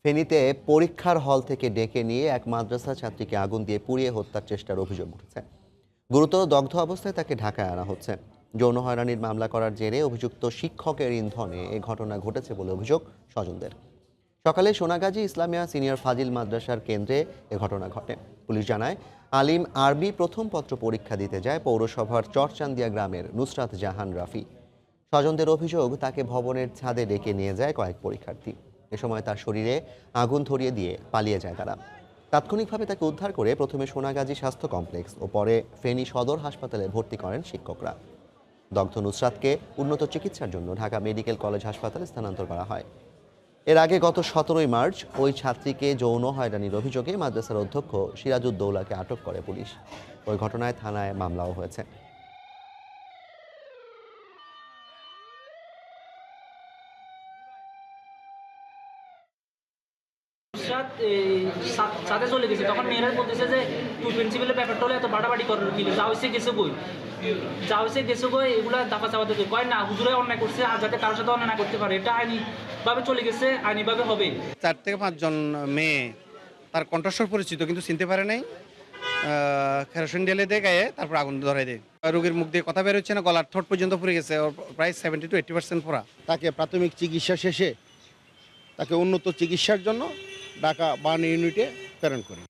ফেনীতে পরীক্ষার হল থেকে ডেকে নিয়ে এক মাদ্রাসা ছাত্রীকে আগুন দিয়ে পুড়িয়ে হত্যার চেষ্টার অভিযোগ উঠেছে। গুরুতর দগ্ধ অবস্থায় তাকে ঢাকায় আনা হচ্ছে। যৌন হয়রানির মামলা করার জেরে অভিযুক্ত শিক্ষকের ইন্ধনে এ ঘটনা ঘটেছে বলে অভিযোগ স্বজনদের। সকালে সোনাগাজী ইসলামিয়া সিনিয়র ফাজিল মাদ্রাসার কেন্দ্রে এ ঘটনা ঘটে। পুলিশ জানায়, আলিম আরবি প্রথম পত্র পরীক্ষা দিতে যায় পৌরসভার চরচান্দিয়া গ্রামের নুসরাত জাহান রাফি। স্বজনদের অভিযোগ, তাকে ভবনের ছাদে ডেকে নিয়ে যায় কয়েক পরীক্ষার্থী। এ সময় তার শরীরে আগুন ধরিয়ে দিয়ে পালিয়ে যায় তারা। তাৎক্ষণিকভাবে তাকে উদ্ধার করে প্রথমে সোনাগাজী স্বাস্থ্য কমপ্লেক্স ও পরে ফেনী সদর হাসপাতালে ভর্তি করেন শিক্ষকরা। দগ্ধ নুসরাতকে উন্নত চিকিৎসার জন্য ঢাকা মেডিকেল কলেজ হাসপাতালে স্থানান্তর করা হয়। এর আগে গত 17 মার্চ ওই ছাত্রীকে যৌন হয়রানির অভিযোগে মাদ্রাসার অধ্যক্ষ সিরাজউদ্দৌলাকে আটক করে পুলিশ। ওই ঘটনায় থানায় মামলাও হয়েছে। নুসরাত সাথে চলে গেছে, তখন মেয়েরা বলতেছে যে তুই প্রিন্সিপালের ব্যাপারটা হলে এত বাড়াবাড়ি করার কি যা হয়েছে গেছে বই, যা হয়েছে গেছে বই, এগুলা দাফা চাপাতে কয় না হুজুরে অন্যায় করছে, আর যাতে কারোর সাথে অন্যায় না করতে পারে, এটা আইনিভাবে চলে গেছে, আইনিভাবে হবে। 4 থেকে 5 জন মেয়ে তার কণ্ঠস্বর পরিচিত কিন্তু চিনতে পারে নাই। কেরোসিন ঢেলে দিয়ে গায়ে তারপর আগুন ধরাই দেয়। রোগীর মুখ দিয়ে কথা বের হচ্ছে না, গলার ঠোঁট পর্যন্ত পুড়ে গেছে, ওর প্রায় 70 to 80% পোড়া। তাকে প্রাথমিক চিকিৎসা শেষে তাকে উন্নত চিকিৎসার জন্য ঢাকা বার্ন ইউনিটে প্রেরণ করি।